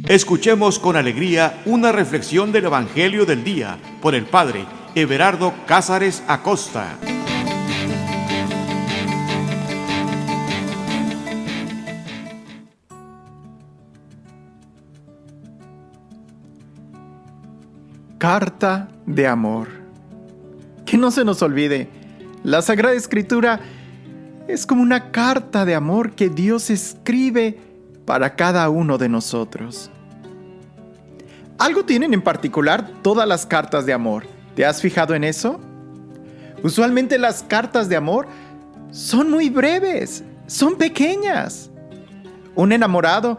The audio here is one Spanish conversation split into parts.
Escuchemos con alegría una reflexión del Evangelio del día por el Padre Everardo Cázares Acosta. Carta de amor. Que no se nos olvide, la Sagrada Escritura es como una carta de amor que Dios escribe para cada uno de nosotros. Algo tienen en particular todas las cartas de amor. ¿Te has fijado en eso? Usualmente las cartas de amor son muy breves, son pequeñas. Un enamorado,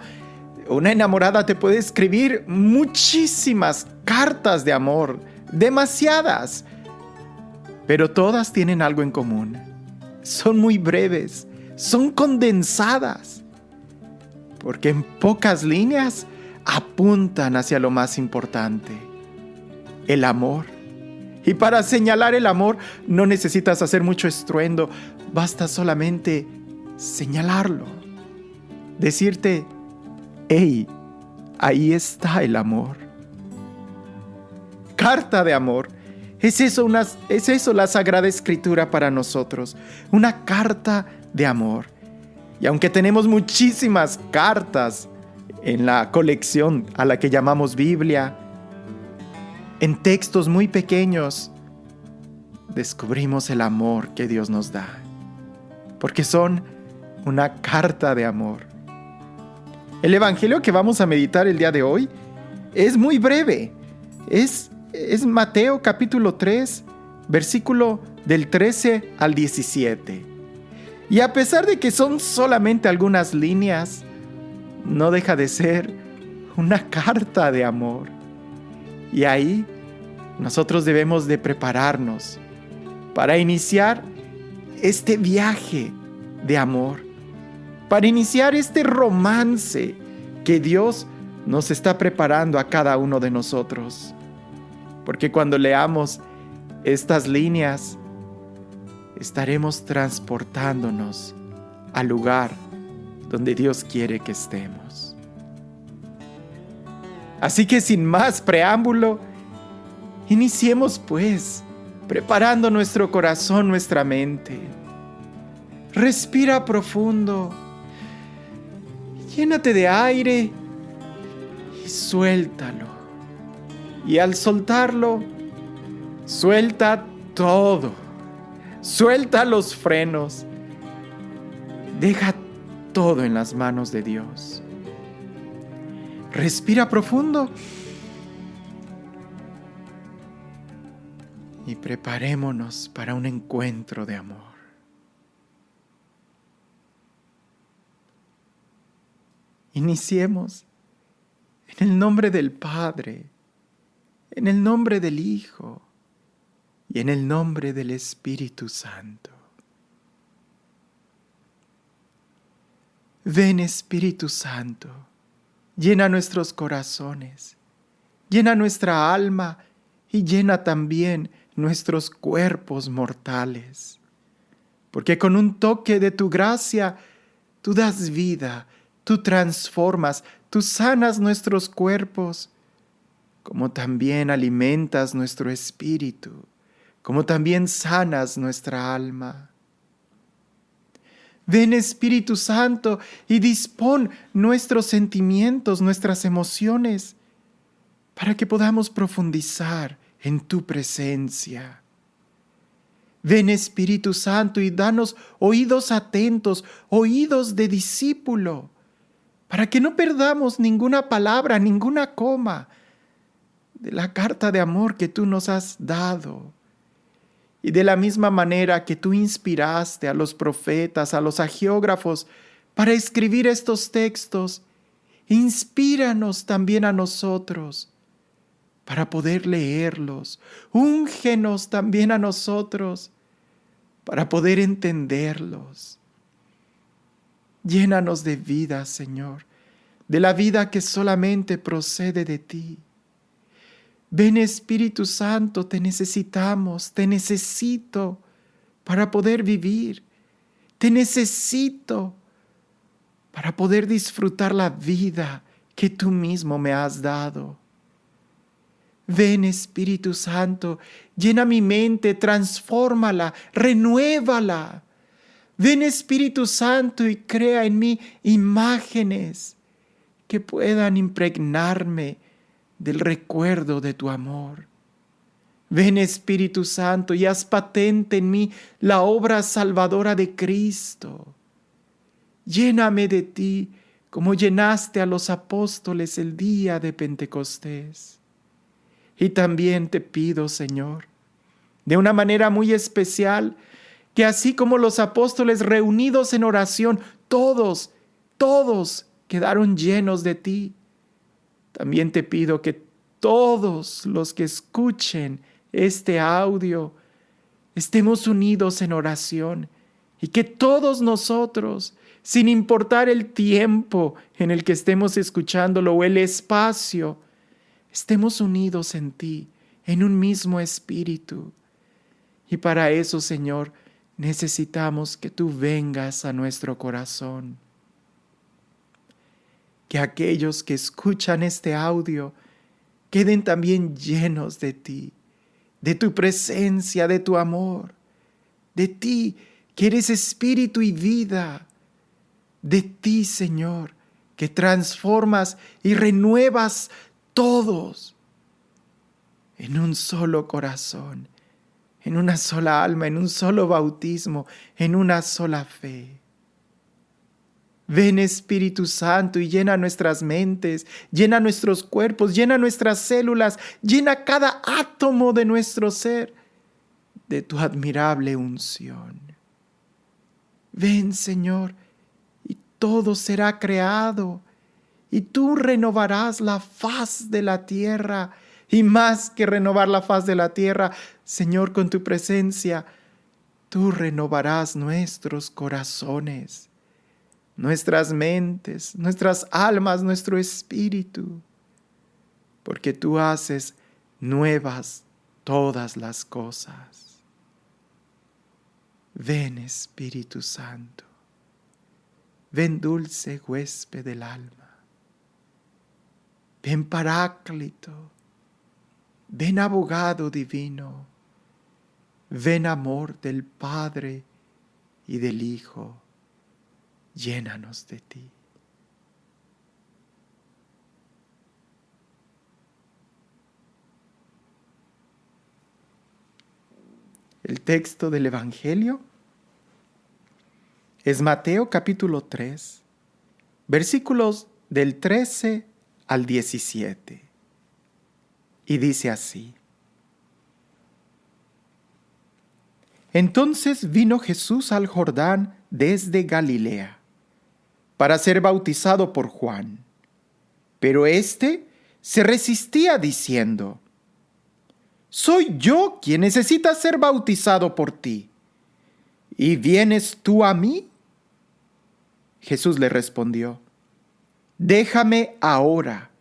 una enamorada te puede escribir muchísimas cartas de amor, demasiadas, pero todas tienen algo en común. Son muy breves, son condensadas, porque en pocas líneas apuntan hacia lo más importante, el amor. Y para señalar el amor no necesitas hacer mucho estruendo, basta solamente señalarlo, decirte: ¡hey! Ahí está el amor. Carta de amor. Es eso la Sagrada Escritura para nosotros, una carta de amor. Y aunque tenemos muchísimas cartas en la colección a la que llamamos Biblia, en textos muy pequeños, descubrimos el amor que Dios nos da, porque son una carta de amor. El Evangelio que vamos a meditar el día de hoy es muy breve, es Mateo capítulo 3, versículo del 13 al 17. Y a pesar de que son solamente algunas líneas, no deja de ser una carta de amor. Y ahí nosotros debemos de prepararnos para iniciar este viaje de amor, para iniciar este romance que Dios nos está preparando a cada uno de nosotros. Porque cuando leamos estas líneas, estaremos transportándonos al lugar donde Dios quiere que estemos. Así que sin más preámbulo, iniciemos pues, preparando nuestro corazón, nuestra mente. Respira profundo, llénate de aire y suéltalo. Y al soltarlo, suelta todo. Suelta los frenos. Deja todo en las manos de Dios. Respira profundo. Y preparémonos para un encuentro de amor. Iniciemos en el nombre del Padre, en el nombre del Hijo y en el nombre del Espíritu Santo. Ven, Espíritu Santo, llena nuestros corazones, llena nuestra alma y llena también nuestros cuerpos mortales. Porque con un toque de tu gracia, tú das vida, tú transformas, tú sanas nuestros cuerpos, como también alimentas nuestro espíritu, como también sanas nuestra alma. Ven, Espíritu Santo, y dispón nuestros sentimientos, nuestras emociones, para que podamos profundizar en tu presencia. Ven, Espíritu Santo, y danos oídos atentos, oídos de discípulo, para que no perdamos ninguna palabra, ninguna coma de la carta de amor que tú nos has dado. Y de la misma manera que tú inspiraste a los profetas, a los agiógrafos, para escribir estos textos, inspíranos también a nosotros para poder leerlos. Úngenos también a nosotros para poder entenderlos. Llénanos de vida, Señor, de la vida que solamente procede de ti. Ven, Espíritu Santo, te necesitamos, te necesito para poder vivir. Te necesito para poder disfrutar la vida que tú mismo me has dado. Ven, Espíritu Santo, llena mi mente, transfórmala, renuévala. Ven, Espíritu Santo, y crea en mí imágenes que puedan impregnarme del recuerdo de tu amor. Ven, Espíritu Santo, y haz patente en mí la obra salvadora de Cristo. Lléname de ti como llenaste a los apóstoles el día de Pentecostés. Y también te pido, Señor, de una manera muy especial, que así como los apóstoles reunidos en oración, todos quedaron llenos de ti. También te pido que todos los que escuchen este audio estemos unidos en oración y que todos nosotros, sin importar el tiempo en el que estemos escuchándolo o el espacio, estemos unidos en ti, en un mismo espíritu. Y para eso, Señor, necesitamos que tú vengas a nuestro corazón. Que aquellos que escuchan este audio queden también llenos de ti, de tu presencia, de tu amor, de ti que eres espíritu y vida, de ti, Señor, que transformas y renuevas todos en un solo corazón, en una sola alma, en un solo bautismo, en una sola fe. Ven, Espíritu Santo, y llena nuestras mentes, llena nuestros cuerpos, llena nuestras células, llena cada átomo de nuestro ser de tu admirable unción. Ven, Señor, y todo será creado, y tú renovarás la faz de la tierra, y más que renovar la faz de la tierra, Señor, con tu presencia, tú renovarás nuestros corazones, nuestras mentes, nuestras almas, nuestro espíritu, porque tú haces nuevas todas las cosas. Ven, Espíritu Santo, ven, dulce huésped del alma, ven, Paráclito, ven, abogado divino, ven, amor del Padre y del Hijo, llénanos de ti. El texto del Evangelio es Mateo capítulo 3, versículos del 13 al 17. Y dice así: Entonces vino Jesús al Jordán desde Galilea para ser bautizado por Juan. Pero éste se resistía diciendo: Soy yo quien necesita ser bautizado por ti, ¿y vienes tú a mí? Jesús le respondió: Déjame ahora.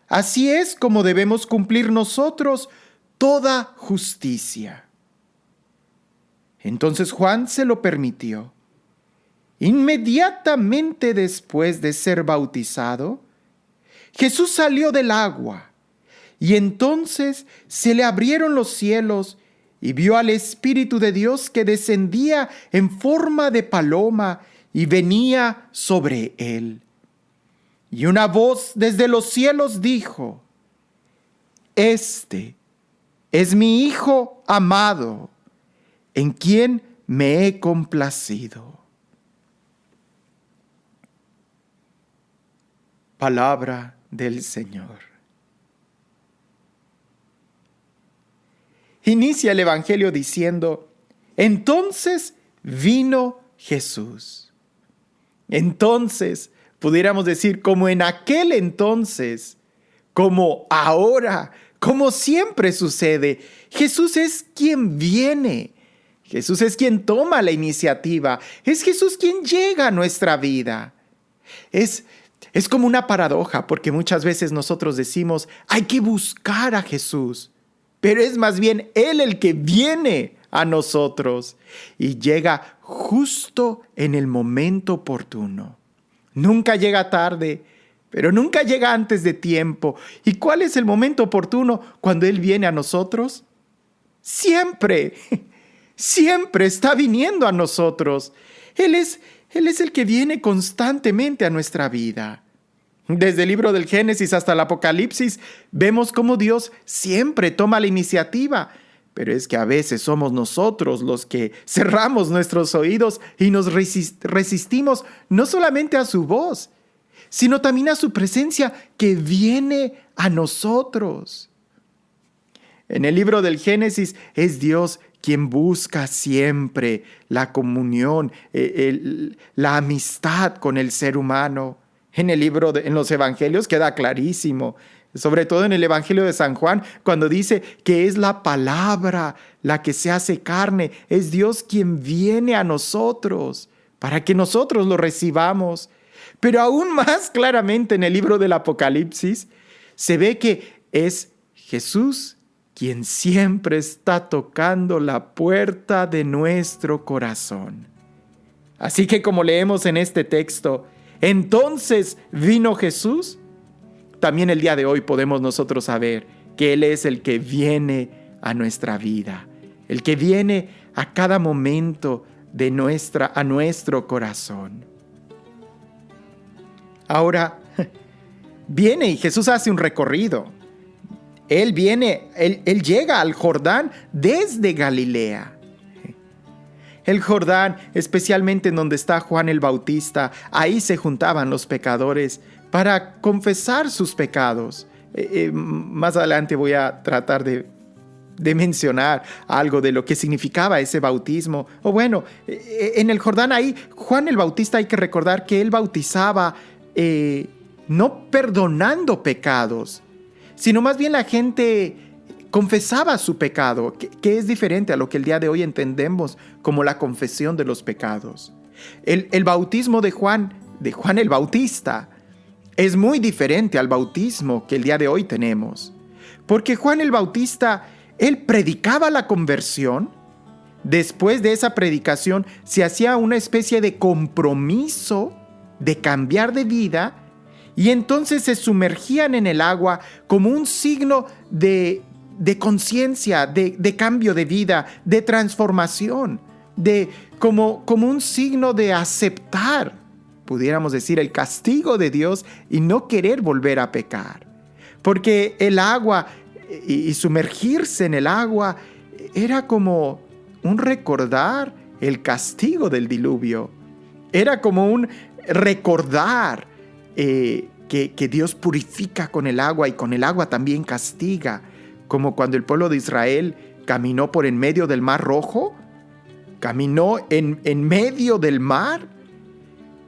Así es como debemos cumplir nosotros toda justicia. Entonces Juan se lo permitió. Inmediatamente después de ser bautizado, Jesús salió del agua, y entonces se le abrieron los cielos y vio al Espíritu de Dios que descendía en forma de paloma y venía sobre él. Y una voz desde los cielos dijo: Este es mi Hijo amado, en quien me he complacido. Palabra del Señor. Inicia el Evangelio diciendo: Entonces vino Jesús. Entonces, pudiéramos decir, como en aquel entonces, como ahora, como siempre sucede, Jesús es quien viene. Jesús es quien toma la iniciativa. Es Jesús quien llega a nuestra vida. Es como una paradoja, porque muchas veces nosotros decimos, hay que buscar a Jesús, pero es más bien Él el que viene a nosotros y llega justo en el momento oportuno. Nunca llega tarde, pero nunca llega antes de tiempo. ¿Y cuál es el momento oportuno cuando Él viene a nosotros? Siempre, siempre está viniendo a nosotros. Él es el que viene constantemente a nuestra vida. Desde el libro del Génesis hasta el Apocalipsis, vemos cómo Dios siempre toma la iniciativa. Pero es que a veces somos nosotros los que cerramos nuestros oídos y nos resistimos no solamente a su voz, sino también a su presencia que viene a nosotros. En el libro del Génesis es Dios quien busca siempre la comunión, la amistad con el ser humano. En los evangelios queda clarísimo, sobre todo en el Evangelio de San Juan, cuando dice que es la palabra la que se hace carne, es Dios quien viene a nosotros para que nosotros lo recibamos. Pero aún más claramente en el libro del Apocalipsis se ve que es Jesús quien siempre está tocando la puerta de nuestro corazón. Así que como leemos en este texto, entonces vino Jesús. También el día de hoy podemos nosotros saber que Él es el que viene a nuestra vida, el que viene a cada momento a nuestro corazón. Ahora, viene y Jesús hace un recorrido. Él llega al Jordán desde Galilea. El Jordán, especialmente en donde está Juan el Bautista, ahí se juntaban los pecadores para confesar sus pecados. Más adelante voy a tratar de mencionar algo de lo que significaba ese bautismo. En el Jordán ahí, Juan el Bautista, hay que recordar que él bautizaba no perdonando pecados, sino más bien la gente confesaba su pecado, que es diferente a lo que el día de hoy entendemos como la confesión de los pecados. El bautismo de Juan el Bautista, es muy diferente al bautismo que el día de hoy tenemos. Porque Juan el Bautista, él predicaba la conversión. Después de esa predicación se hacía una especie de compromiso de cambiar de vida y entonces se sumergían en el agua como un signo de conciencia, de cambio de vida, de transformación, como un signo de aceptar, pudiéramos decir, el castigo de Dios y no querer volver a pecar. Porque el agua y sumergirse en el agua era como un recordar el castigo del diluvio. Era como un recordar que Dios purifica con el agua y con el agua también castiga. Como cuando el pueblo de Israel caminó por en medio del Mar Rojo, caminó en medio del mar.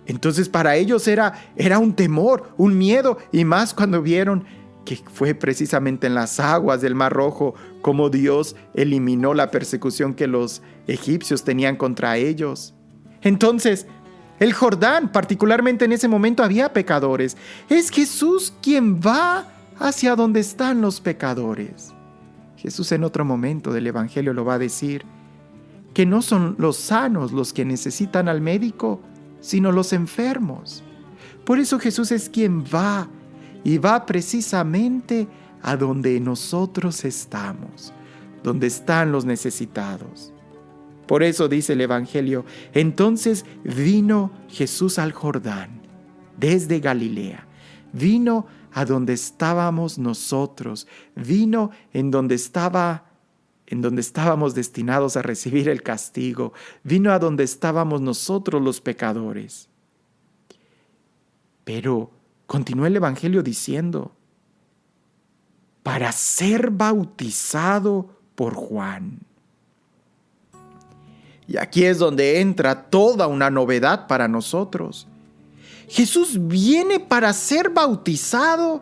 Entonces para ellos era un temor, un miedo, y más cuando vieron que fue precisamente en las aguas del Mar Rojo como Dios eliminó la persecución que los egipcios tenían contra ellos. Entonces, el Jordán, particularmente en ese momento, había pecadores. Es Jesús quien va hacia donde están los pecadores. Jesús en otro momento del Evangelio lo va a decir, que no son los sanos los que necesitan al médico, sino los enfermos. Por eso Jesús es quien va, y va precisamente a donde nosotros estamos, donde están los necesitados. Por eso dice el Evangelio, entonces vino Jesús al Jordán, desde Galilea. Vino a donde estábamos nosotros, vino en donde estábamos destinados a recibir el castigo, vino a donde estábamos nosotros los pecadores. Pero continúa el Evangelio diciendo, para ser bautizado por Juan. Y aquí es donde entra toda una novedad para nosotros. Jesús viene para ser bautizado.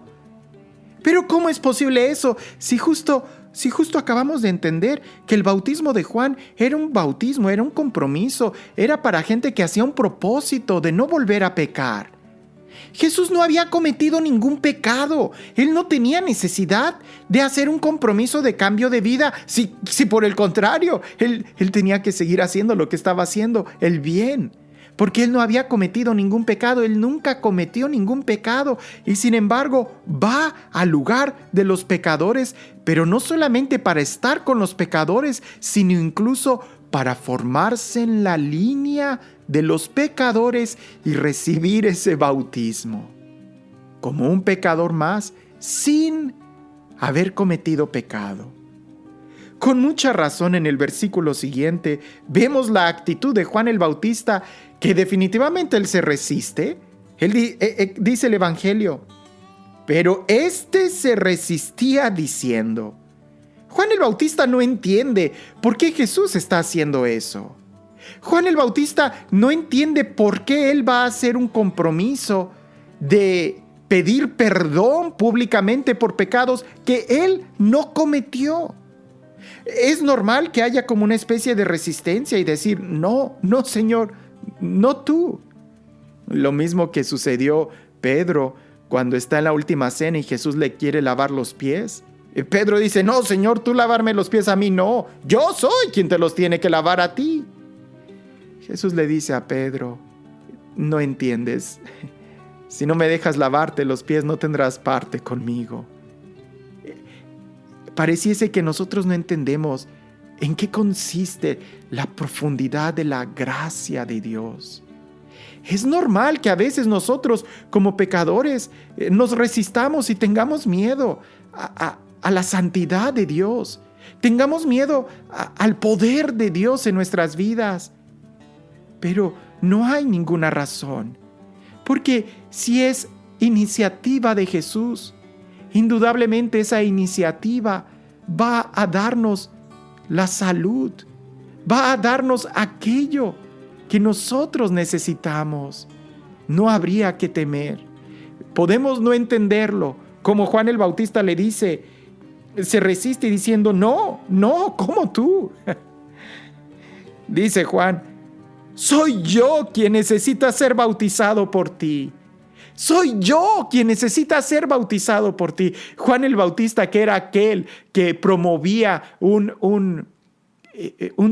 Pero ¿cómo es posible eso? Si justo acabamos de entender que el bautismo de Juan era un bautismo, era un compromiso, era para gente que hacía un propósito de no volver a pecar. Jesús no había cometido ningún pecado. Él no tenía necesidad de hacer un compromiso de cambio de vida. Si por el contrario, él tenía que seguir haciendo lo que estaba haciendo, el bien. porque él no había cometido ningún pecado, él nunca cometió ningún pecado y sin embargo va al lugar de los pecadores, pero no solamente para estar con los pecadores, sino incluso para formarse en la línea de los pecadores y recibir ese bautismo, como un pecador más sin haber cometido pecado. Con mucha razón en el versículo siguiente vemos la actitud de Juan el Bautista, que definitivamente él se resiste. Dice el Evangelio, pero este se resistía diciendo. Juan el Bautista no entiende por qué Jesús está haciendo eso. Juan el Bautista no entiende por qué él va a hacer un compromiso de pedir perdón públicamente por pecados que él no cometió. Es normal que haya como una especie de resistencia y decir, no, Señor, no tú. Lo mismo que sucedió Pedro cuando está en la última cena y Jesús le quiere lavar los pies. Pedro dice, no, Señor, tú lavarme los pies a mí, no. Yo soy quien te los tiene que lavar a ti. Jesús le dice a Pedro, no entiendes. Si no me dejas lavarte los pies, no tendrás parte conmigo. Pareciese que nosotros no entendemos en qué consiste la profundidad de la gracia de Dios. Es normal que a veces nosotros, como pecadores, nos resistamos y tengamos miedo a la santidad de Dios. Tengamos miedo al poder de Dios en nuestras vidas. Pero no hay ninguna razón. Porque si es iniciativa de Jesús, indudablemente esa iniciativa va a darnos la salud, va a darnos aquello que nosotros necesitamos. No habría que temer. Podemos no entenderlo, como Juan el Bautista le dice, se resiste diciendo, no, ¿cómo tú? Dice Juan, soy yo quien necesita ser bautizado por ti. Soy yo quien necesita ser bautizado por ti. Juan el Bautista, que era aquel que promovía un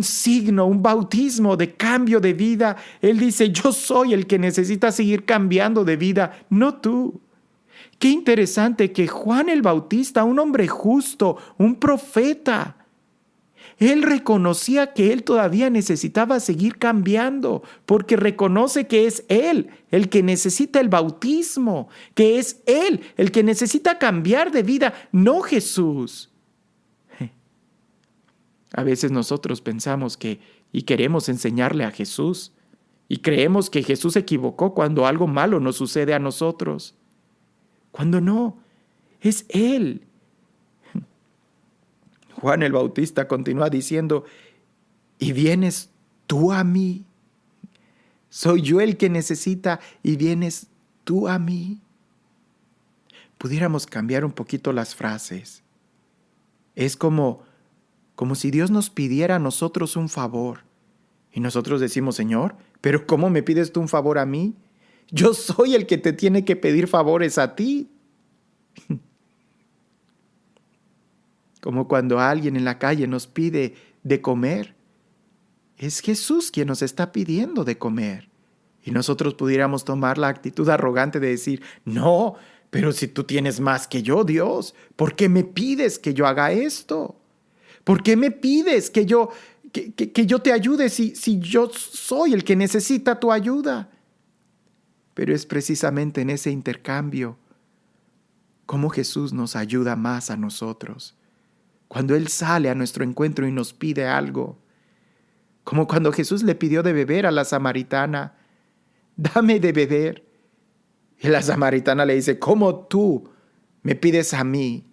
signo, un bautismo de cambio de vida, él dice, yo soy el que necesita seguir cambiando de vida, no tú. Qué interesante que Juan el Bautista, un hombre justo, un profeta, él reconocía que él todavía necesitaba seguir cambiando, porque reconoce que es él el que necesita el bautismo, que es él el que necesita cambiar de vida, no Jesús. A veces nosotros pensamos y queremos enseñarle a Jesús, y creemos que Jesús se equivocó cuando algo malo nos sucede a nosotros, cuando no, es él. Juan el Bautista continúa diciendo, ¿y vienes tú a mí? ¿Soy yo el que necesita y vienes tú a mí? Pudiéramos cambiar un poquito las frases. Es como si Dios nos pidiera a nosotros un favor. Y nosotros decimos, Señor, ¿pero cómo me pides tú un favor a mí? Yo soy el que te tiene que pedir favores a ti. Como cuando alguien en la calle nos pide de comer. Es Jesús quien nos está pidiendo de comer. Y nosotros pudiéramos tomar la actitud arrogante de decir, no, pero si tú tienes más que yo, Dios, ¿por qué me pides que yo haga esto? ¿Por qué me pides que yo te ayude si yo soy el que necesita tu ayuda? Pero es precisamente en ese intercambio cómo Jesús nos ayuda más a nosotros. Cuando Él sale a nuestro encuentro y nos pide algo, como cuando Jesús le pidió de beber a la samaritana, dame de beber. Y la samaritana le dice, ¿cómo tú me pides a mí?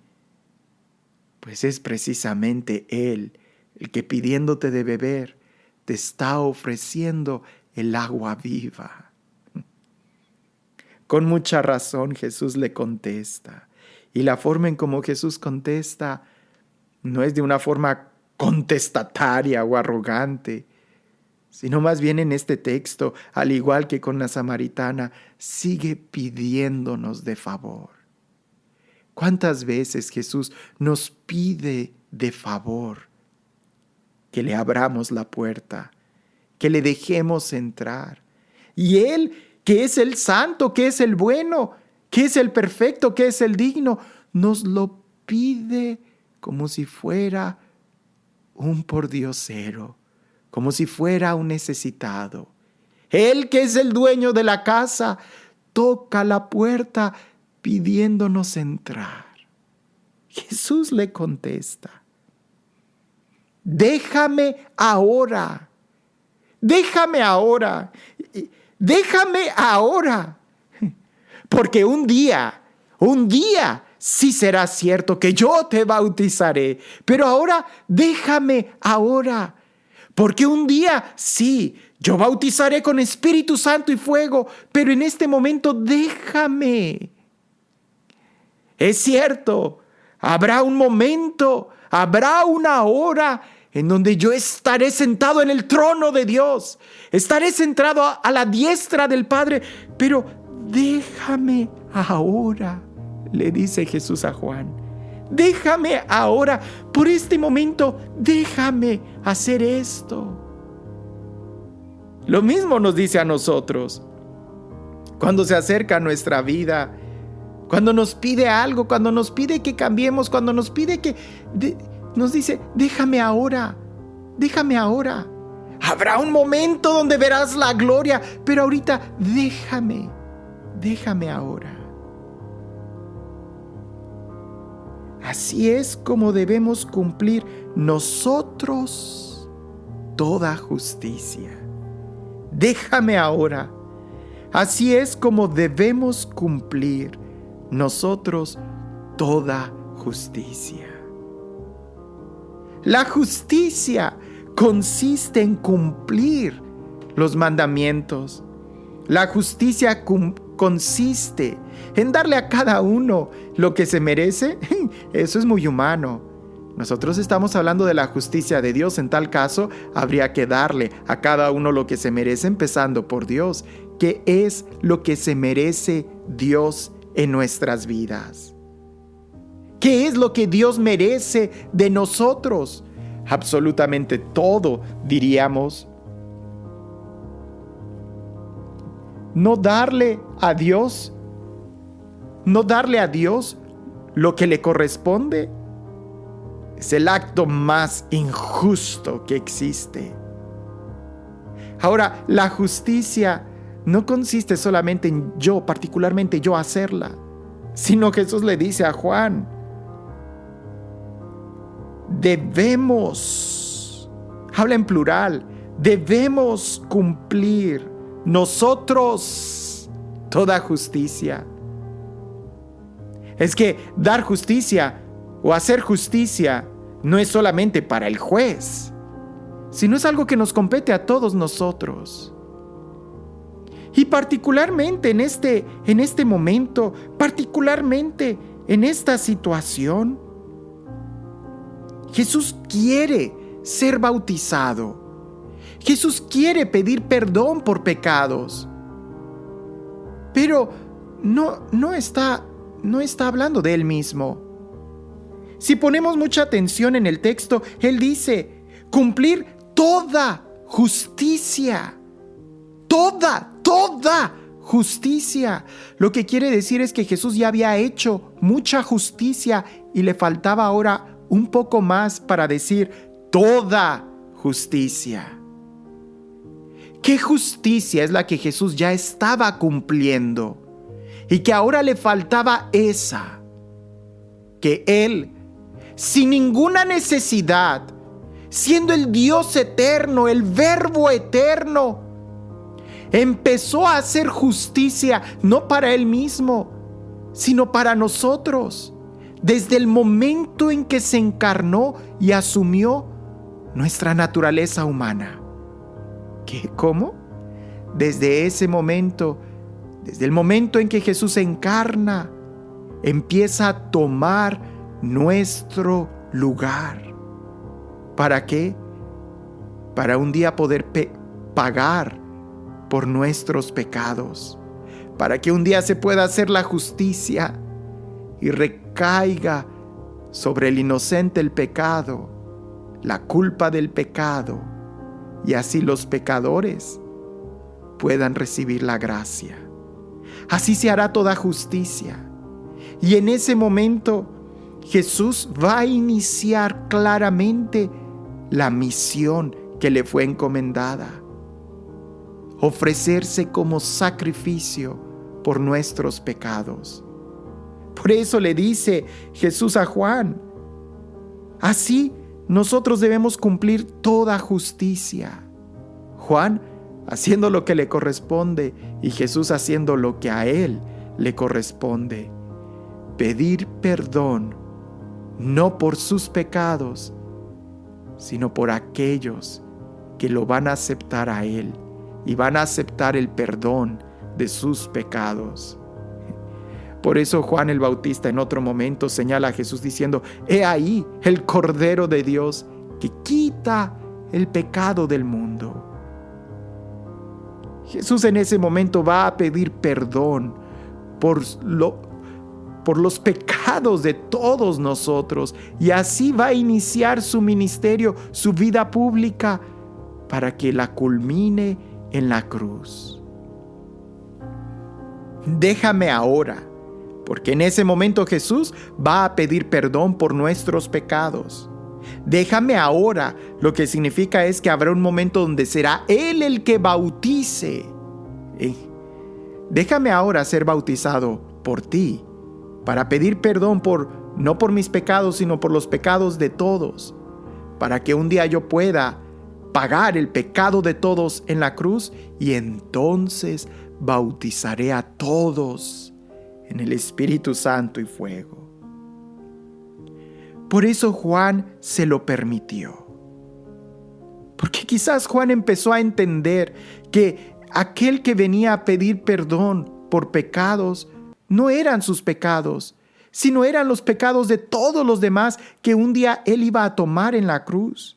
Pues es precisamente Él el que pidiéndote de beber te está ofreciendo el agua viva. Con mucha razón Jesús le contesta. Y la forma en cómo Jesús contesta no es de una forma contestataria o arrogante, sino más bien en este texto, al igual que con la samaritana, sigue pidiéndonos de favor. ¿Cuántas veces Jesús nos pide de favor que le abramos la puerta, que le dejemos entrar? Y Él, que es el santo, que es el bueno, que es el perfecto, que es el digno, nos lo pide como si fuera un pordiosero, como si fuera un necesitado. Él, que es el dueño de la casa, toca la puerta pidiéndonos entrar. Jesús le contesta: déjame ahora, déjame ahora, déjame ahora, porque un día sí será cierto que yo te bautizaré, pero ahora déjame ahora, porque un día sí, yo bautizaré con Espíritu Santo y fuego, pero en este momento déjame. Es cierto, habrá un momento, habrá una hora en donde yo estaré sentado en el trono de Dios, estaré sentado a la diestra del Padre, pero déjame ahora, le dice Jesús a Juan. Déjame ahora, por este momento, déjame hacer esto. Lo mismo nos dice a nosotros. Cuando se acerca a nuestra vida, cuando nos pide algo, cuando nos pide que cambiemos, cuando nos pide nos dice: déjame ahora, déjame ahora. Habrá un momento donde verás la gloria, pero ahorita déjame ahora. Así es como debemos cumplir nosotros toda justicia. Déjame ahora. Así es como debemos cumplir nosotros toda justicia. La justicia consiste en cumplir los mandamientos. La justicia consiste en darle a cada uno lo que se merece. Eso es muy humano. Nosotros estamos hablando de la justicia de Dios. En tal caso, habría que darle a cada uno lo que se merece, empezando por Dios. ¿Qué es lo que se merece Dios en nuestras vidas? ¿Qué es lo que Dios merece de nosotros? Absolutamente todo, diríamos. No darle a Dios lo que le corresponde es el acto más injusto que existe. Ahora, la justicia no consiste solamente en particularmente yo hacerla, sino Jesús le dice a Juan: debemos, habla en plural, debemos cumplir nosotros toda justicia. Es que dar justicia o hacer justicia no es solamente para el juez, sino es algo que nos compete a todos nosotros. Y particularmente en este momento, particularmente en esta situación, Jesús quiere ser bautizado. Jesús quiere pedir perdón por pecados. Pero no está hablando de Él mismo. Si ponemos mucha atención en el texto, Él dice: cumplir toda justicia. Toda justicia. Lo que quiere decir es que Jesús ya había hecho mucha justicia y le faltaba ahora un poco más para decir toda justicia. ¿Qué justicia es la que Jesús ya estaba cumpliendo y que ahora le faltaba esa? Que Él, sin ninguna necesidad, siendo el Dios eterno, el Verbo eterno, empezó a hacer justicia no para Él mismo, sino para nosotros, desde el momento en que se encarnó y asumió nuestra naturaleza humana. ¿Qué? ¿Cómo? Desde ese momento, desde el momento en que Jesús se encarna, empieza a tomar nuestro lugar. ¿Para qué? Para un día poder pagar por nuestros pecados, para que un día se pueda hacer la justicia y recaiga sobre el inocente el pecado, la culpa del pecado, y así los pecadores puedan recibir la gracia. Así se hará toda justicia. Y en ese momento Jesús va a iniciar claramente la misión que le fue encomendada: ofrecerse como sacrificio por nuestros pecados. Por eso le dice Jesús a Juan: así nosotros debemos cumplir toda justicia. Juan haciendo lo que le corresponde y Jesús haciendo lo que a él le corresponde: pedir perdón, no por sus pecados, sino por aquellos que lo van a aceptar a él y van a aceptar el perdón de sus pecados. Por eso Juan el Bautista en otro momento señala a Jesús diciendo: he ahí el Cordero de Dios que quita el pecado del mundo. Jesús en ese momento va a pedir perdón por los pecados de todos nosotros, y así va a iniciar su ministerio, su vida pública, para que la culmine en la cruz. Déjame ahora, porque en ese momento Jesús va a pedir perdón por nuestros pecados. Déjame ahora, lo que significa es que habrá un momento donde será Él el que bautice. Déjame ahora ser bautizado por ti, para pedir perdón no por mis pecados, sino por los pecados de todos, para que un día yo pueda pagar el pecado de todos en la cruz, y entonces bautizaré a todos en el Espíritu Santo y fuego. Por eso Juan se lo permitió. Porque quizás Juan empezó a entender que aquel que venía a pedir perdón por pecados no eran sus pecados, sino eran los pecados de todos los demás que un día él iba a tomar en la cruz.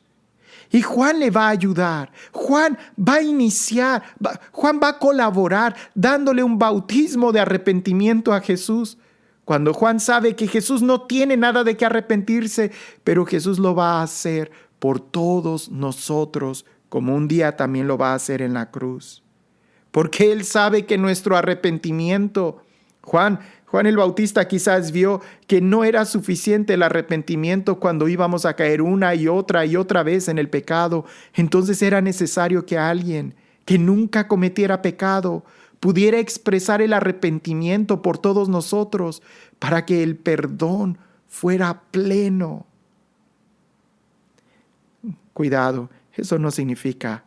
Y Juan le va a ayudar, Juan va a iniciar, Juan va a colaborar dándole un bautismo de arrepentimiento a Jesús. Cuando Juan sabe que Jesús no tiene nada de qué arrepentirse, pero Jesús lo va a hacer por todos nosotros, como un día también lo va a hacer en la cruz. Porque Él sabe que nuestro arrepentimiento, Juan el Bautista quizás vio que no era suficiente el arrepentimiento cuando íbamos a caer una y otra vez en el pecado. Entonces era necesario que alguien que nunca cometiera pecado pudiera expresar el arrepentimiento por todos nosotros, para que el perdón fuera pleno. Cuidado, eso no significa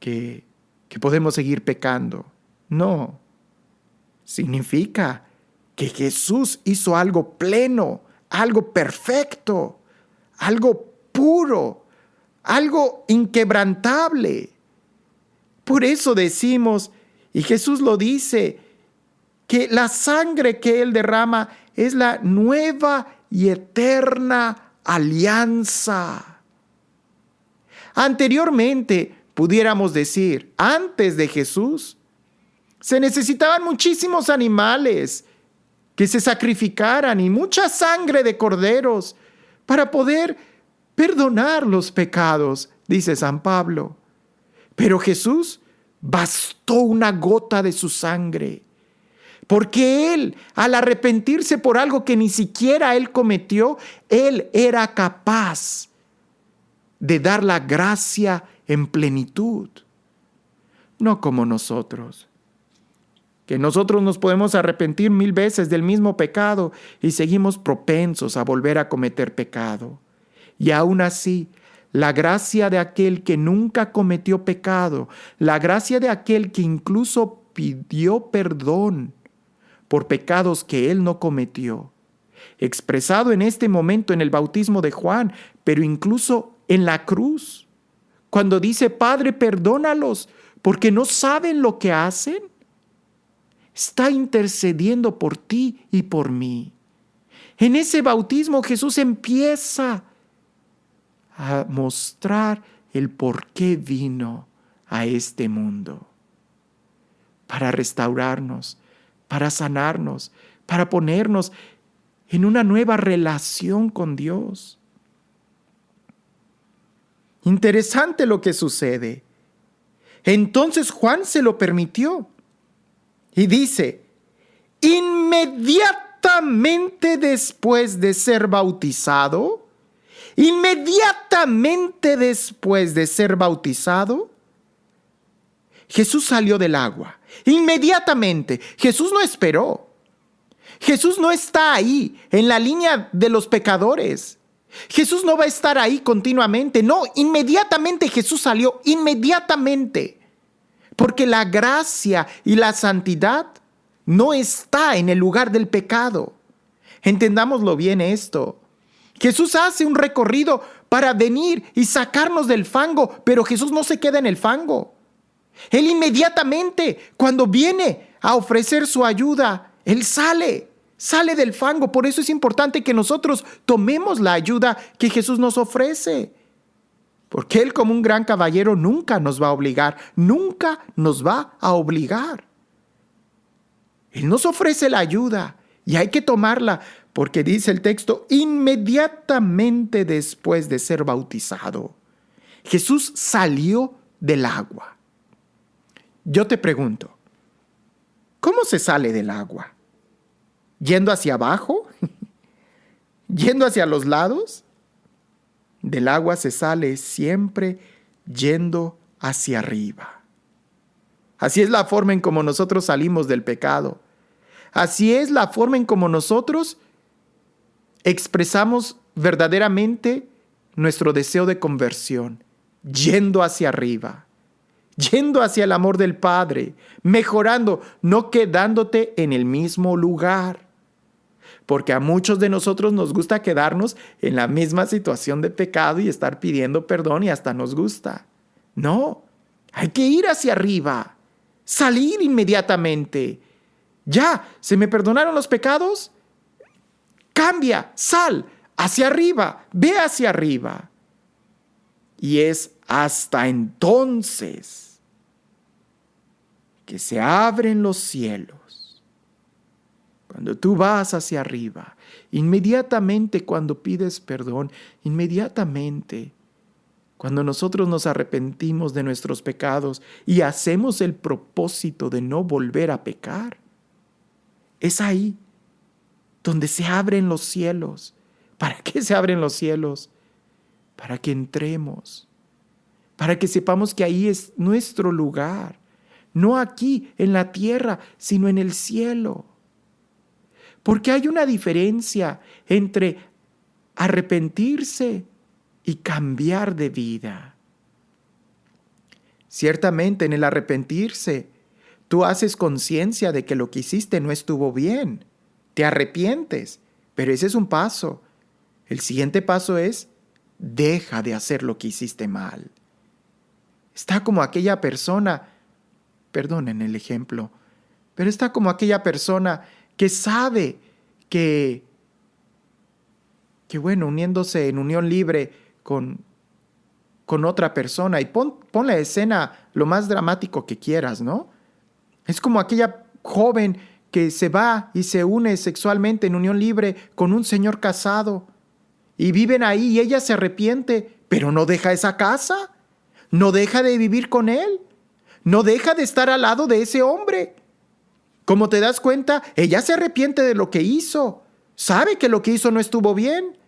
que podemos seguir pecando. No, significa que Jesús hizo algo pleno, algo perfecto, algo puro, algo inquebrantable. Por eso decimos, y Jesús lo dice, que la sangre que Él derrama es la nueva y eterna alianza. Anteriormente, pudiéramos decir, antes de Jesús, se necesitaban muchísimos animales que se sacrificaran y mucha sangre de corderos para poder perdonar los pecados, dice San Pablo. Pero Jesús bastó una gota de su sangre, porque Él, al arrepentirse por algo que ni siquiera Él cometió, Él era capaz de dar la gracia en plenitud. No como nosotros, que nosotros nos podemos arrepentir 1000 veces del mismo pecado y seguimos propensos a volver a cometer pecado. Y aún así, la gracia de aquel que nunca cometió pecado, la gracia de aquel que incluso pidió perdón por pecados que él no cometió, expresado en este momento en el bautismo de Juan, pero incluso en la cruz, cuando dice: Padre, perdónalos, porque no saben lo que hacen, está intercediendo por ti y por mí. En ese bautismo Jesús empieza a mostrar el por qué vino a este mundo: para restaurarnos, para sanarnos, para ponernos en una nueva relación con Dios. Interesante lo que sucede. Entonces Juan se lo permitió. Y dice, inmediatamente después de ser bautizado, Jesús salió del agua. Inmediatamente. Jesús no esperó. Jesús no está ahí en la línea de los pecadores. Jesús no va a estar ahí continuamente. No, inmediatamente Jesús salió. Inmediatamente. Porque la gracia y la santidad no está en el lugar del pecado. Entendámoslo bien esto. Jesús hace un recorrido para venir y sacarnos del fango, pero Jesús no se queda en el fango. Él inmediatamente, cuando viene a ofrecer su ayuda, Él sale del fango. Por eso es importante que nosotros tomemos la ayuda que Jesús nos ofrece. Porque Él, como un gran caballero, nunca nos va a obligar. Nunca nos va a obligar. Él nos ofrece la ayuda y hay que tomarla, porque dice el texto, inmediatamente después de ser bautizado, Jesús salió del agua. Yo te pregunto, ¿cómo se sale del agua? ¿Yendo hacia abajo? ¿Yendo hacia los lados? Del agua se sale siempre yendo hacia arriba. Así es la forma en cómo nosotros salimos del pecado. Así es la forma en cómo nosotros expresamos verdaderamente nuestro deseo de conversión, yendo hacia arriba, yendo hacia el amor del Padre, mejorando, no quedándote en el mismo lugar. Porque a muchos de nosotros nos gusta quedarnos en la misma situación de pecado y estar pidiendo perdón y hasta nos gusta. No, hay que ir hacia arriba, salir inmediatamente. Ya, ¿se me perdonaron los pecados? Cambia, sal hacia arriba, ve hacia arriba. Y es hasta entonces que se abren los cielos. Cuando tú vas hacia arriba, inmediatamente cuando pides perdón, inmediatamente cuando nosotros nos arrepentimos de nuestros pecados y hacemos el propósito de no volver a pecar, es ahí donde se abren los cielos. ¿Para qué se abren los cielos? Para que entremos, para que sepamos que ahí es nuestro lugar, no aquí en la tierra, sino en el cielo. Porque hay una diferencia entre arrepentirse y cambiar de vida. Ciertamente en el arrepentirse, tú haces conciencia de que lo que hiciste no estuvo bien. Te arrepientes, pero ese es un paso. El siguiente paso es, deja de hacer lo que hiciste mal. Está como aquella persona, perdonen el ejemplo, pero está como aquella persona que sabe que uniéndose en unión libre con otra persona, y pon la escena lo más dramático que quieras, ¿no? Es como aquella joven que se va y se une sexualmente en unión libre con un señor casado, y viven ahí y ella se arrepiente, pero no deja esa casa, no deja de vivir con él, no deja de estar al lado de ese hombre. Como te das cuenta, ella se arrepiente de lo que hizo. Sabe que lo que hizo no estuvo bien,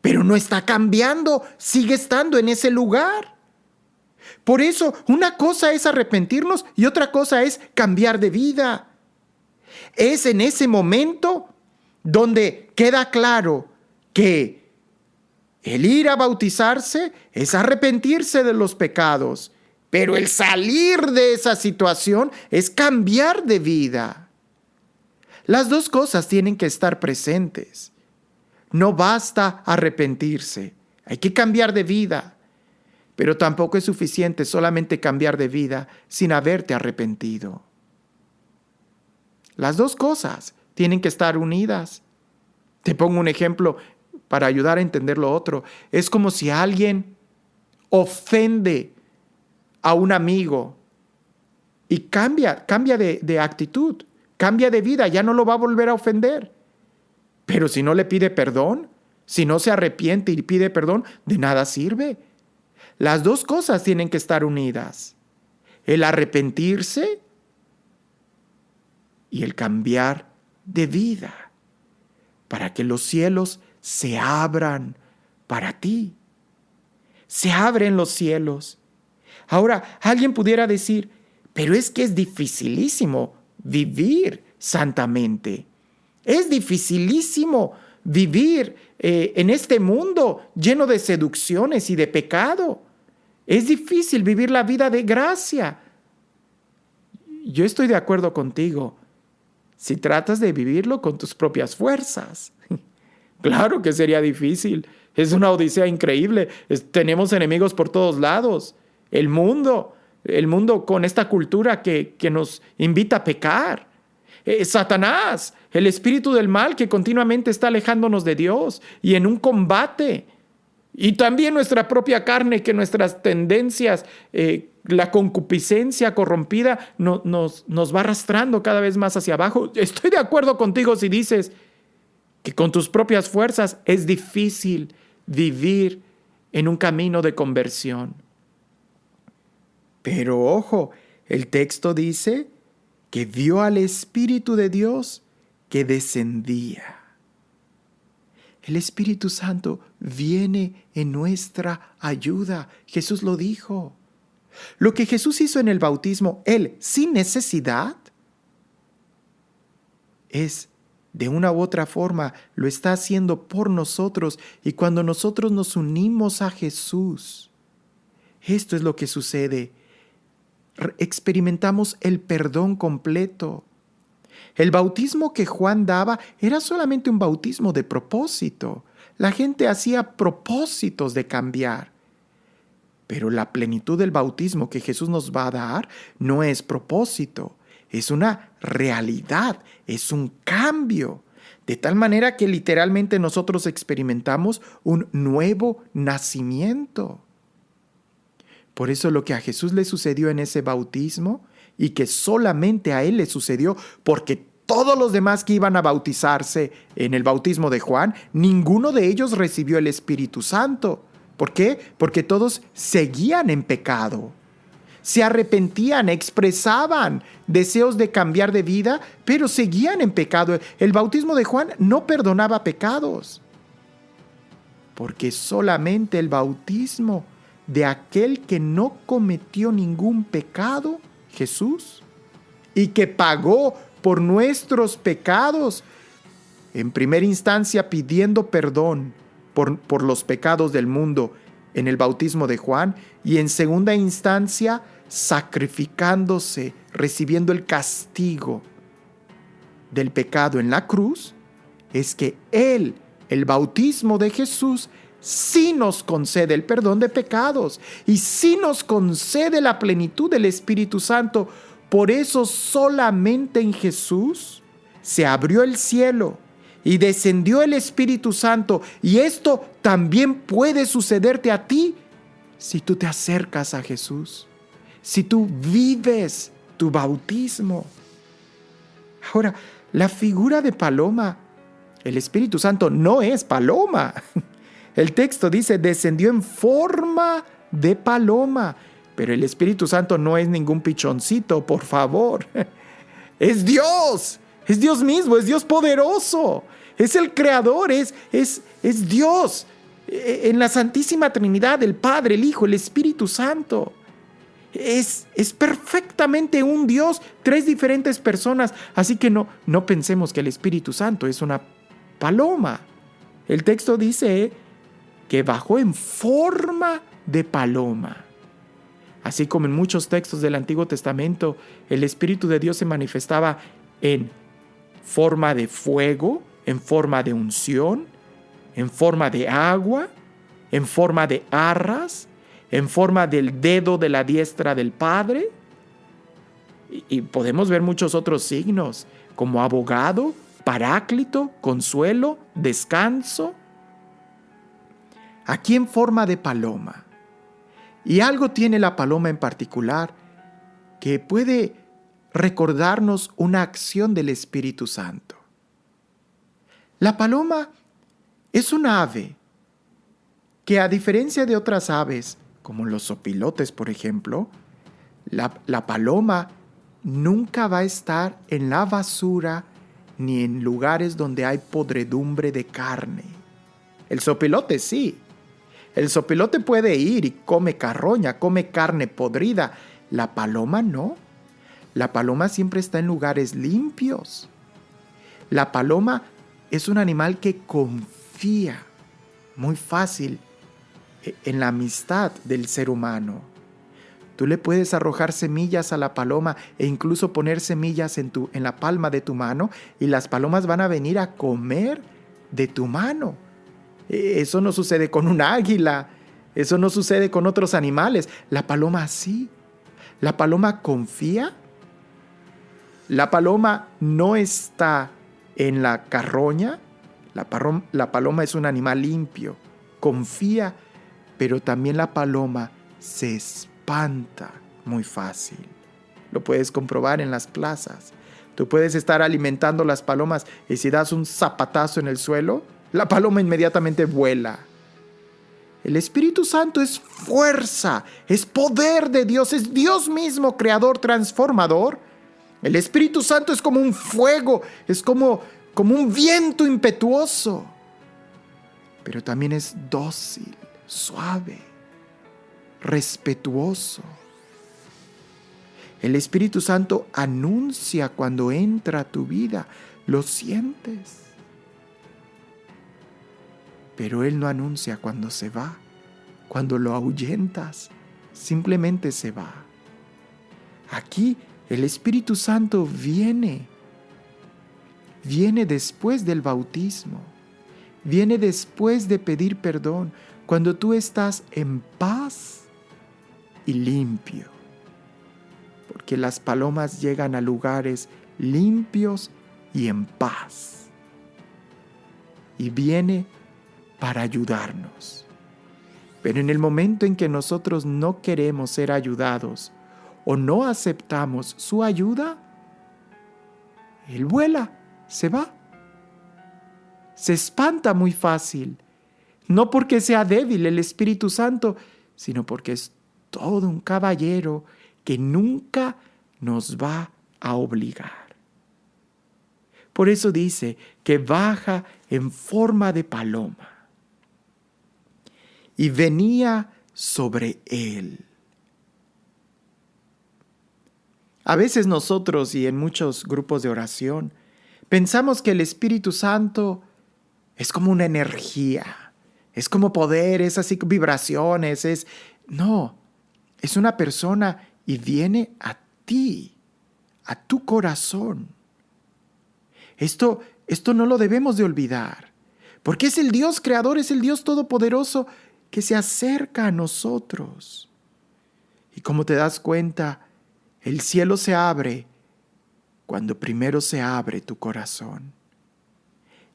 pero no está cambiando, sigue estando en ese lugar. Por eso, una cosa es arrepentirnos y otra cosa es cambiar de vida. Es en ese momento donde queda claro que el ir a bautizarse es arrepentirse de los pecados. Pero el salir de esa situación es cambiar de vida. Las dos cosas tienen que estar presentes. No basta arrepentirse, hay que cambiar de vida. Pero tampoco es suficiente solamente cambiar de vida sin haberte arrepentido. Las dos cosas tienen que estar unidas. Te pongo un ejemplo para ayudar a entender lo otro. Es como si alguien ofende a un amigo y cambia de actitud, cambia de vida, ya no lo va a volver a ofender. Pero si no le pide perdón, si no se arrepiente y pide perdón, de nada sirve. Las dos cosas tienen que estar unidas. el arrepentirse y el cambiar de vida, para que los cielos se abran para ti. Se abren los cielos. Ahora, alguien pudiera decir, pero es que es dificilísimo vivir santamente. Es dificilísimo vivir en este mundo lleno de seducciones y de pecado. Es difícil vivir la vida de gracia. Yo estoy de acuerdo contigo si tratas de vivirlo con tus propias fuerzas. Claro que sería difícil. Es una odisea increíble. Tenemos enemigos por todos lados. El mundo con esta cultura que nos invita a pecar. Satanás, el espíritu del mal que continuamente está alejándonos de Dios y en un combate. Y también nuestra propia carne, que nuestras tendencias, la concupiscencia corrompida nos va arrastrando cada vez más hacia abajo. Estoy de acuerdo contigo si dices que con tus propias fuerzas es difícil vivir en un camino de conversión. Pero ojo, el texto dice que vio al Espíritu de Dios que descendía. El Espíritu Santo viene en nuestra ayuda. Jesús lo dijo. Lo que Jesús hizo en el bautismo, Él sin necesidad, es de una u otra forma, lo está haciendo por nosotros. Y cuando nosotros nos unimos a Jesús, esto es lo que sucede. Experimentamos el perdón completo. El bautismo que Juan daba era solamente un bautismo de propósito. La gente hacía propósitos de cambiar. Pero la plenitud del bautismo que Jesús nos va a dar no es propósito, es una realidad, es un cambio. De tal manera que literalmente nosotros experimentamos un nuevo nacimiento. Por eso lo que a Jesús le sucedió en ese bautismo y que solamente a Él le sucedió, porque todos los demás que iban a bautizarse en el bautismo de Juan, ninguno de ellos recibió el Espíritu Santo. ¿Por qué? Porque todos seguían en pecado. Se arrepentían, expresaban deseos de cambiar de vida, pero seguían en pecado. El bautismo de Juan no perdonaba pecados, porque solamente el bautismo de aquel que no cometió ningún pecado, Jesús, y que pagó por nuestros pecados, en primera instancia pidiendo perdón por los pecados del mundo en el bautismo de Juan, y en segunda instancia sacrificándose, recibiendo el castigo del pecado en la cruz, es que Él, el bautismo de Jesús, sí nos concede el perdón de pecados y sí nos concede la plenitud del Espíritu Santo. Por eso solamente en Jesús se abrió el cielo y descendió el Espíritu Santo. Y esto también puede sucederte a ti si tú te acercas a Jesús, si tú vives tu bautismo. Ahora, la figura de paloma, el Espíritu Santo no es paloma. El texto dice, descendió en forma de paloma. Pero el Espíritu Santo no es ningún pichoncito, por favor. Es Dios mismo, es Dios poderoso. Es el Creador, es Dios. En la Santísima Trinidad, el Padre, el Hijo, el Espíritu Santo. Es perfectamente un Dios, tres diferentes personas. Así que no pensemos que el Espíritu Santo es una paloma. El texto dice que bajó en forma de paloma. Así como en muchos textos del Antiguo Testamento, el Espíritu de Dios se manifestaba en forma de fuego, en forma de unción, en forma de agua, en forma de arras, en forma del dedo de la diestra del Padre. Y podemos ver muchos otros signos, como abogado, paráclito, consuelo, descanso. Aquí en forma de paloma. Y algo tiene la paloma en particular que puede recordarnos una acción del Espíritu Santo. La paloma es una ave que, a diferencia de otras aves, como los zopilotes, por ejemplo, La paloma nunca va a estar en la basura ni en lugares donde hay podredumbre de carne. El zopilote sí. El zopilote puede ir y come carroña, come carne podrida. La paloma no. La paloma siempre está en lugares limpios. La paloma es un animal que confía muy fácil en la amistad del ser humano. Tú le puedes arrojar semillas a la paloma e incluso poner semillas en la palma de tu mano y las palomas van a venir a comer de tu mano. Eso no sucede con un águila, eso no sucede con otros animales. La paloma sí. La paloma confía. La paloma no está en la carroña. La paloma es un animal limpio, confía, pero también la paloma se espanta muy fácil. Lo puedes comprobar en las plazas. Tú puedes estar alimentando las palomas y si das un zapatazo en el suelo, la paloma inmediatamente vuela. El Espíritu Santo es fuerza, es poder de Dios, es Dios mismo, creador, transformador. El Espíritu Santo es como un fuego, es como un viento impetuoso, pero también es dócil, suave, respetuoso. El Espíritu Santo anuncia cuando entra a tu vida, lo sientes. Pero Él no anuncia cuando se va, cuando lo ahuyentas, simplemente se va. Aquí el Espíritu Santo viene después del bautismo, viene después de pedir perdón, cuando tú estás en paz y limpio. Porque las palomas llegan a lugares limpios y en paz. Y viene para ayudarnos. Pero en el momento en que nosotros no queremos ser ayudados o no aceptamos su ayuda, Él vuela, se va. Se espanta muy fácil. No porque sea débil el Espíritu Santo, sino porque es todo un caballero que nunca nos va a obligar. Por eso dice que baja en forma de paloma y venía sobre él. A veces nosotros y en muchos grupos de oración pensamos que el Espíritu Santo es como una energía, es como poder, es así vibraciones, no, es una persona y viene a ti, a tu corazón. Esto no lo debemos de olvidar, porque es el Dios creador, es el Dios todopoderoso que se acerca a nosotros. Y como te das cuenta, el cielo se abre cuando primero se abre tu corazón.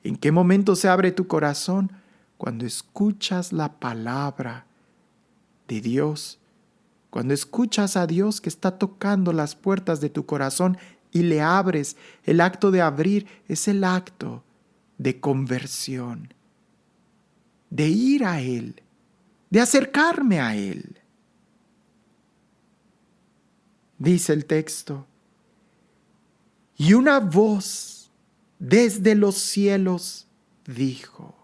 ¿En qué momento se abre tu corazón? Cuando escuchas la palabra de Dios, cuando escuchas a Dios que está tocando las puertas de tu corazón y le abres. El acto de abrir es el acto de conversión, de ir a Él, de acercarme a Él. Dice el texto, y una voz desde los cielos dijo.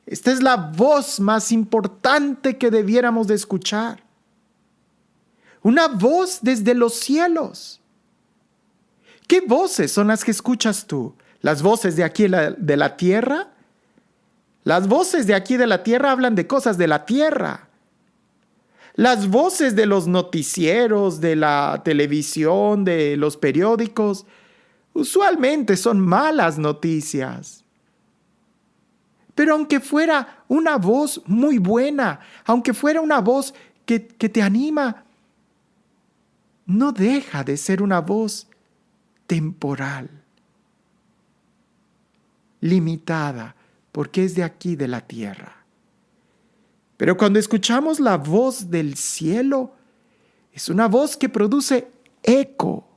Esta es la voz más importante que debiéramos de escuchar. Una voz desde los cielos. ¿Qué voces son las que escuchas tú? ¿Las voces de aquí de la tierra? Las voces de aquí de la tierra hablan de cosas de la tierra. Las voces de los noticieros, de la televisión, de los periódicos, usualmente son malas noticias. Pero aunque fuera una voz muy buena, aunque fuera una voz que te anima, no deja de ser una voz temporal, limitada, porque es de aquí de la tierra. Pero cuando escuchamos la voz del cielo, es una voz que produce eco.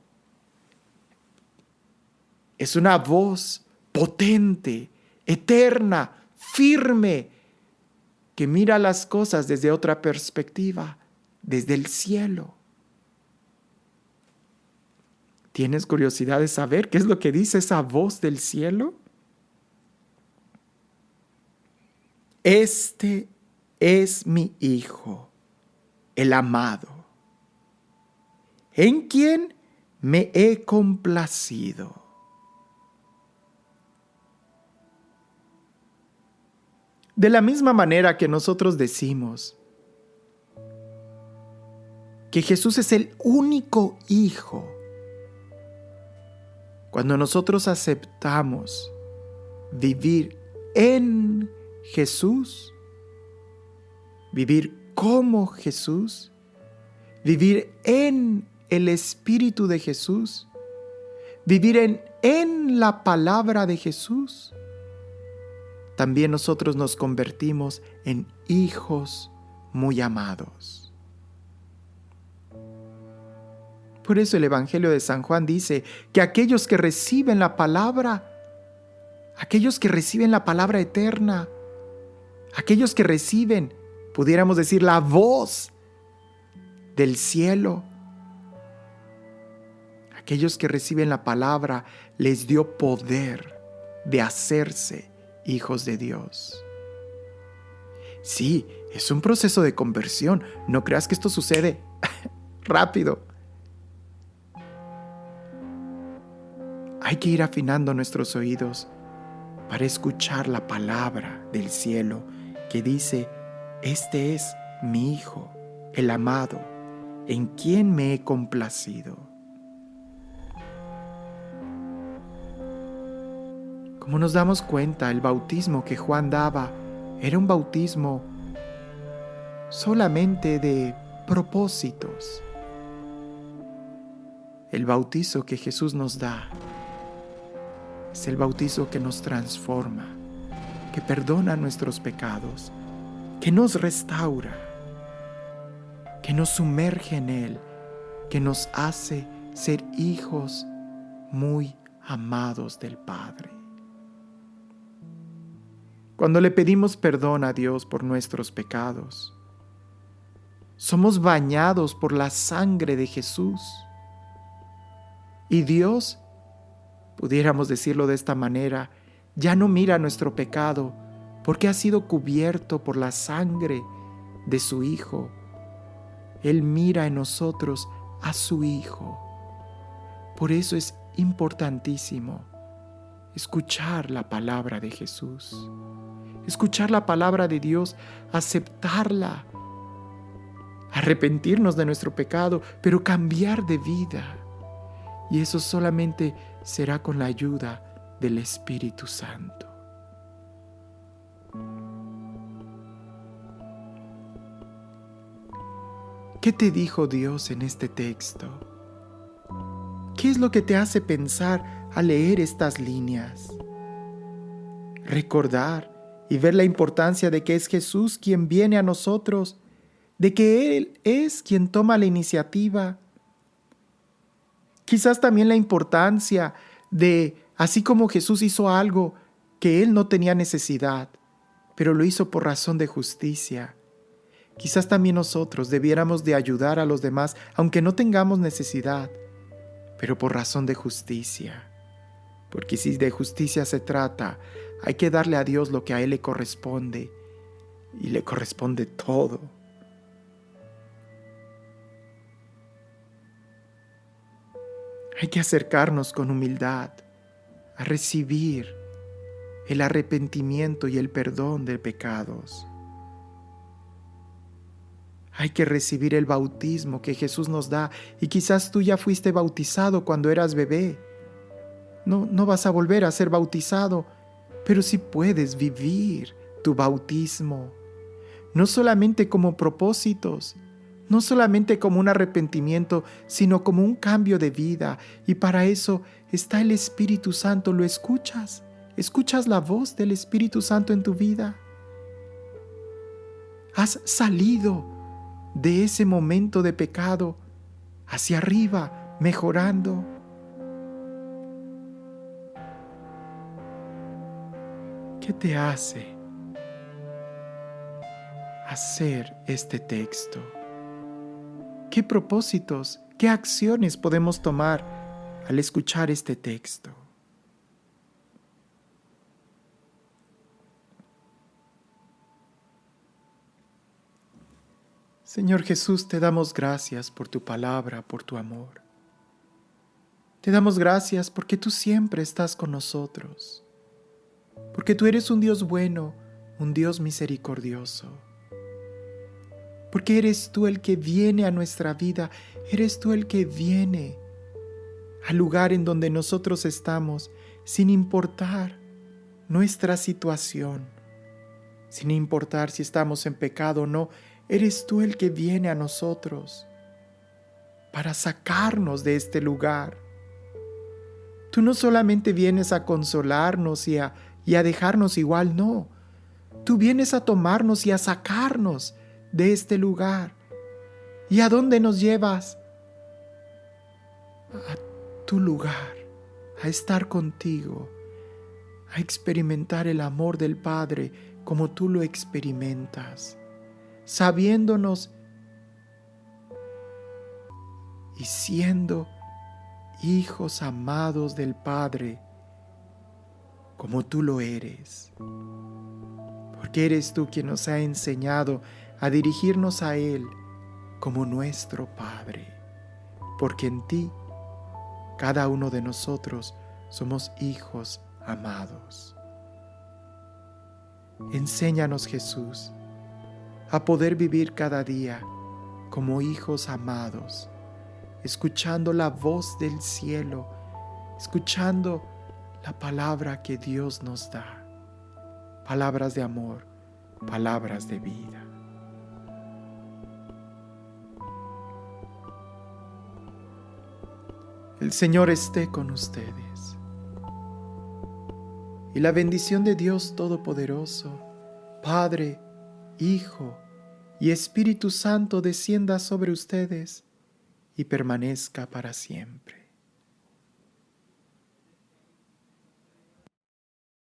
Es una voz potente, eterna, firme, que mira las cosas desde otra perspectiva, desde el cielo. ¿Tienes curiosidad de saber qué es lo que dice esa voz del cielo? Este es mi Hijo, el amado, en quien me he complacido. De la misma manera que nosotros decimos que Jesús es el único Hijo, cuando nosotros aceptamos vivir en Jesús, vivir como Jesús, vivir en el Espíritu de Jesús, vivir en la palabra de Jesús, también nosotros nos convertimos en hijos muy amados. Por eso el Evangelio de San Juan dice que aquellos que reciben la palabra eterna, aquellos que reciben, pudiéramos decir, la voz del cielo, aquellos que reciben la palabra, les dio poder de hacerse hijos de Dios. Sí, es un proceso de conversión. No creas que esto sucede rápido. Hay que ir afinando nuestros oídos para escuchar la palabra del cielo que dice: este es mi Hijo, el amado, en quien me he complacido. Como nos damos cuenta, el bautismo que Juan daba era un bautismo solamente de propósitos. El bautizo que Jesús nos da es el bautizo que nos transforma, que perdona nuestros pecados, que nos restaura, que nos sumerge en Él, que nos hace ser hijos muy amados del Padre. Cuando le pedimos perdón a Dios por nuestros pecados, somos bañados por la sangre de Jesús. Y Dios, pudiéramos decirlo de esta manera, ya no mira nuestro pecado porque ha sido cubierto por la sangre de su Hijo. Él mira en nosotros a su Hijo. Por eso es importantísimo escuchar la palabra de Jesús, escuchar la palabra de Dios, aceptarla, arrepentirnos de nuestro pecado, pero cambiar de vida. Y eso solamente será con la ayuda del Espíritu Santo. ¿Qué te dijo Dios en este texto? ¿Qué es lo que te hace pensar al leer estas líneas? Recordar y ver la importancia de que es Jesús quien viene a nosotros, de que Él es quien toma la iniciativa. Quizás también la importancia de, así como Jesús hizo algo que Él no tenía necesidad, pero lo hizo por razón de justicia. Quizás también nosotros debiéramos de ayudar a los demás, aunque no tengamos necesidad, pero por razón de justicia. Porque si de justicia se trata, hay que darle a Dios lo que a Él le corresponde, y le corresponde todo. Hay que acercarnos con humildad a recibir el arrepentimiento y el perdón de pecados. Hay que recibir el bautismo que Jesús nos da, y quizás tú ya fuiste bautizado cuando eras bebé. No vas a volver a ser bautizado, pero sí puedes vivir tu bautismo, no solamente como propósitos, no solamente como un arrepentimiento, sino como un cambio de vida. Y para eso está el Espíritu Santo. ¿Lo escuchas? ¿Escuchas la voz del Espíritu Santo en tu vida? ¿Has salido de ese momento de pecado hacia arriba, mejorando? ¿Qué te hace hacer este texto? ¿Qué propósitos, qué acciones podemos tomar al escuchar este texto? Señor Jesús, te damos gracias por tu palabra, por tu amor. Te damos gracias porque tú siempre estás con nosotros, porque tú eres un Dios bueno, un Dios misericordioso, porque eres tú el que viene a nuestra vida, eres tú el que viene al lugar en donde nosotros estamos, sin importar nuestra situación, sin importar si estamos en pecado o no. Eres tú el que viene a nosotros para sacarnos de este lugar. Tú no solamente vienes a consolarnos y a dejarnos igual, no. Tú vienes a tomarnos y a sacarnos de este lugar. ¿Y a dónde nos llevas? A tu lugar, a estar contigo, a experimentar el amor del Padre como tú lo experimentas, sabiéndonos y siendo hijos amados del Padre como tú lo eres. Porque eres tú quien nos ha enseñado a dirigirnos a Él como nuestro Padre. Porque en ti, cada uno de nosotros somos hijos amados. Enséñanos, Jesús, a poder vivir cada día como hijos amados, escuchando la voz del cielo, escuchando la palabra que Dios nos da, palabras de amor, palabras de vida. El Señor esté con ustedes. Y la bendición de Dios Todopoderoso, Padre, Hijo y Espíritu Santo descienda sobre ustedes y permanezca para siempre.